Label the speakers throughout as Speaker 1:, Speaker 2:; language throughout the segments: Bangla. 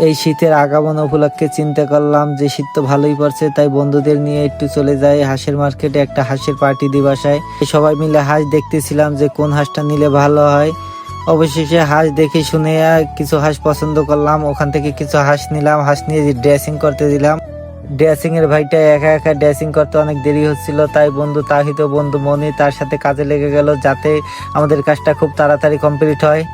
Speaker 1: এই শীতের আগমন উপলক্ষে চিন্তা করলাম যে শীত তো ভালোই পড়ছে, তাই বন্ধুদের নিয়ে একটু চলে যাই হাঁসের মার্কেটে, একটা হাঁসের পার্টি দিবাসায়। সবাই মিলে হাঁস দেখতেছিলাম যে কোন হাঁসটা নিলে ভালো হয়। অবশেষে হাঁস দেখে শুনে কিছু হাঁস পছন্দ করলাম, ওখান থেকে কিছু হাঁস নিলাম। হাঁস নিয়ে ড্রেসিং করতে দিলাম। ড্রেসিং এর ভাইটা একা একা ড্রেসিং করতে অনেক দেরি হচ্ছিল, তাই বন্ধু তাহিদ ও বন্ধু মনি তার সাথে কাজে লেগে গেল যাতে আমাদের কাজটা খুব তাড়াতাড়ি কমপ্লিট হয়।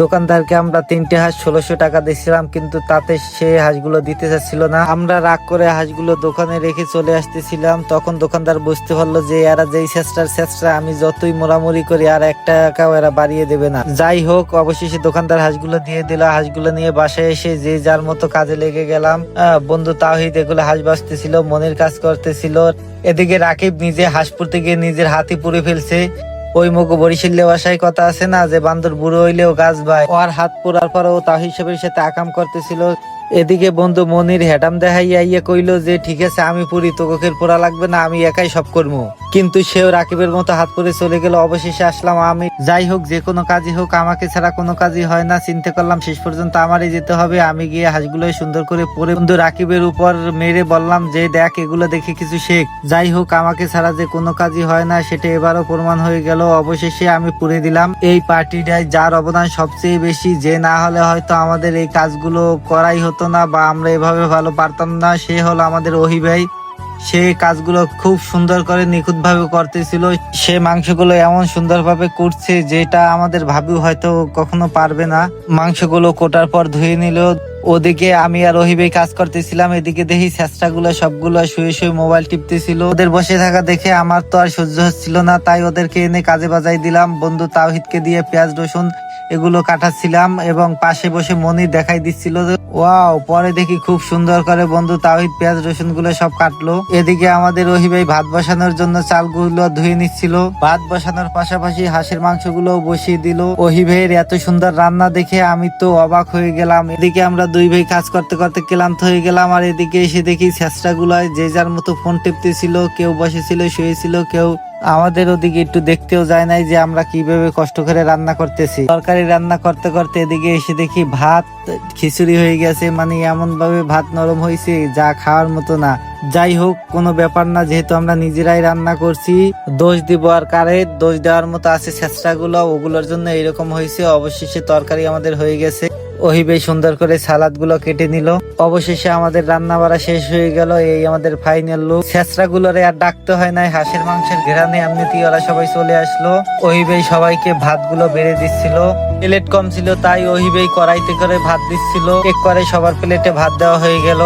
Speaker 1: দোকানদারকে আমরা 3টে হাঁস 1600 টাকা দিয়েছিলাম, কিন্তু তাতে সে হাঁসগুলো দিতে চাচ্ছিল না। আমরা রাগ করে হাঁসগুলো দোকানে রেখে চলে আসতেছিলাম। তখন দোকানদার বুঝতে পারলো যে এরা যেই চেষ্টা আমি যতই মোড়ামুড়ি করি আর 1 টাকাও এরা বাড়িয়ে দেবে না। যাই হোক, অবশেষে দোকানদার হাঁসগুলো দিয়ে দিল। হাঁসগুলো নিয়ে বাসায় এসে যে যার মতো কাজে লেগে গেলাম। বন্ধু তাওহিদ এগুলো হাঁস বাঁচতেছিল, মনের কাজ করতেছিল। এদিকে রাকিব নিজে হাঁস পুড়তে গিয়ে নিজের হাতি পুড়ে ফেলছে। ওই মুখ বরিশালে বাসায় কথা আছে না যে বান্দর বুড়ো হইলেও গাছ ভাই, ওর হাত পোড়ার পর ও তাহিদ সাহেবের সাথে আকাম করতেছিল। এদিকে বন্ধু মনির হেডাম দেখাইয়া ইয়ে কইলো যে ঠিক আছে আমি পুরি, তোকে পোড়া লাগবে না, আমি একাই সব করবো। কিন্তু সেও রাকিবের মতো হাত পরে চলে গেল। অবশেষে আসলাম আমি। যাই হোক, যে কোনো কাজই হোক আমাকে ছাড়া কোনো কাজই হয় না। চিন্তা করলাম শেষ পর্যন্ত আমারই যেতে হবে। আমি গিয়ে হাঁসগুলো সুন্দর করে পরে বন্ধু রাকিবের উপর মেরে বললাম যে দেখ, এগুলো দেখে কিছু শেখ। যাই হোক, আমাকে ছাড়া যে কোনো কাজই হয় না সেটা এবারও প্রমাণ হয়ে গেল। অবশেষে আমি পুড়ে দিলাম। এই পার্টিটায় যার অবদান সবচেয়ে বেশি, যে না হলে হয়তো আমাদের এই কাজগুলো করাই হতো না বা আমরা এভাবে ভালো পারতাম না, সে হলো আমাদের ওহি ভাই। সে কাজগুলো খুব সুন্দর করে নিখুঁত ভাবে করতেছিল। সে মাংসগুলো এমন সুন্দর ভাবে করছে যেটা আমাদের ভাবিও হয়তো কখনো পারবে না। মাংসগুলো কোটার পর ধুয়ে নিল। ওদিকে আমি আর ওহিবে কাজ করতেছিলাম। এদিকে দেখি চেষ্টাগুলো সবগুলো শুয়ে শুয়ে মোবাইল টিপতেছিল। ওদের বসে থাকা দেখে আমার তো আর সহ্য হচ্ছিল না, তাই ওদেরকে এনে কাজে বাজাই দিলাম। বন্ধু তাওহিদকে দিয়ে পেঁয়াজ রসুন এগুলো কাটাচ্ছিলাম এবং পাশে বসে মনি দেখাই দিচ্ছিল। ওয়াও, পরে দেখি খুব সুন্দর করে বন্ধু তাওহিদ পেঁয়াজ রসুন গুলো সব কাটলো। এদিকে আমাদের ওহি ভাই ভাত বসানোর জন্য চালগুলো ধুয়ে নিচ্ছিল। ভাত বসানোর পাশাপাশি হাঁসের মাংসগুলো বসিয়ে দিল। ওহি ভাইয়ের এত সুন্দর রান্না দেখে আমি তো অবাক হয়ে গেলাম। এদিকে আমরা দুই ভাই কাজ করতে করতে ক্লান্ত হয়ে গেলাম। আর এদিকে এসে দেখি চেষ্টাগুলায় যে যার মতো ফোন টিপতেছিল, কেউ বসেছিল, শুয়েছিল, কেউ আমাদের ওদিকে একটু দেখতেও যায় নাই যে আমরা কিভাবে কষ্ট করে রান্না করতেছি। তরকারি রান্না করতে করতে এদিকে এসে দেখি ভাত খিচুড়ি হয়ে গেছে, মানে এমন ভাবে ভাত নরম হয়েছে যা খাওয়ার মতো না। যাই হোক, কোনো ব্যাপার না, যেহেতু আমরা নিজেরাই রান্না করছি। দোষ দিব আর কারে? দোষ দেওয়ার মতো আছে চেষ্টাগুলো, ওগুলোর জন্য এরকম হয়েছে। অবশেষে তরকারি আমাদের হয়ে গেছে। ওহিবে সুন্দর করে সালাদ গুলো কেটে নিল। অবশেষে আমাদের রান্না বাড়া শেষ হয়ে গেল। এই আমাদের ফাইনাল লুক। ছেঁচড়া গুলোরে আর ডাকতে হয় নাই, হাঁসের মাংসের ঘেরানে এমনিতেই ওরা সবাই চলে আসলো। ওহিবে সবাইকে ভাত গুলো বেড়ে দিচ্ছিল। প্লেট কম ছিল তাই ওহিবে কড়াইতে করে ভাত দিচ্ছিল। এক করে সবার প্লেটে ভাত দেওয়া হয়ে গেল।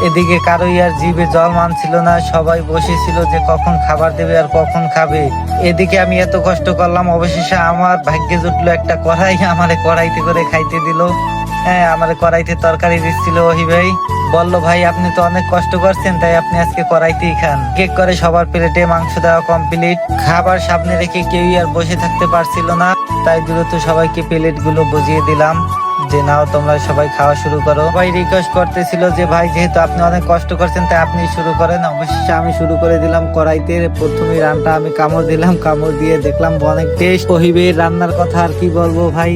Speaker 1: এদিকে কারোই আর জিভে জল মানছিল না, সবাই বসেছিল যে কখন খাবার দেবে আর কখন খাবে। এদিকে আমি এত কষ্ট করলাম, অবশেষে আমার ভাগ্যে জুটলো একটা কড়াই, আমারে কড়াইতে করে খাইতে দিল। হ্যাঁ, আমার কড়াইতে তরকারি দিচ্ছিল ওহি ভাই। বললো ভাই আপনি তো অনেক কষ্ট করছেন, তাই আপনি আজকে কড়াইতেই খান। কেক করে সবার প্লেটে মাংস দেওয়া কমপ্লিট। খাবার সামনে রেখে কেউই আর বসে থাকতে পারছিল না, তাই দ্রুত সবাইকে প্লেট গুলো বুঝিয়ে দিলাম যে নাও তোমরা সবাই খাওয়া শুরু করো। সবাই রিকোয়েস্ট করতেছিল যে ভাই যেহেতু আপনি অনেক কষ্ট করছেন তাই আপনি শুরু করেন। অবশেষে আমি শুরু করে দিলাম কড়াইতে। প্রথমে রান্না আমি কামড় দিলাম, কামড় দিয়ে দেখলাম অনেক টেস্ট। ওহিবের রান্নার কথা আর কি বলবো ভাই,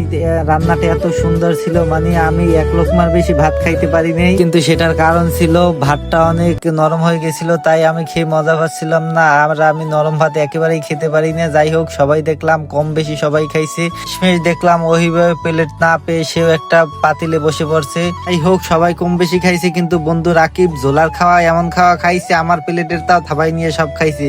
Speaker 1: রান্নাটা এত সুন্দর ছিল, মানে আমি 1 লোকমার বেশি ভাত খাইতে পারি নাই। কিন্তু সেটার কারণ ছিল ভাতটা অনেক নরম হয়ে গেছিল, তাই আমি খেয়ে মজা পাচ্ছিলাম না। আমি নরম ভাত একেবারেই খেতে পারি না। যাই হোক, সবাই দেখলাম কম বেশি সবাই খাইছে। শেষমেশ দেখলাম ওহিবে প্লেট না পেয়ে সেও একটা পাতিলে বসে পড়ছে। যাই হোক, সবাই কম বেশি খাইছে, কিন্তু বন্ধু রাকিব ঝোলার খাওয়া এমন খাওয়া খাইছে, আমার প্লেটের তাও থাবাই নিয়ে সব খাইছে।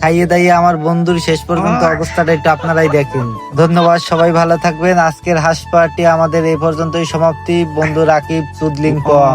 Speaker 1: খাইয়ে দাইয়ে আমার বন্ধুর শেষ পর্যন্ত অবস্থাটা একটু আপনারাই দেখেন। ধন্যবাদ, সবাই ভালো থাকবেন। আজকের হাঁস পার্টি আমাদের এই পর্যন্তই সমাপ্তি। বন্ধু রাকিব চুদলিং পং।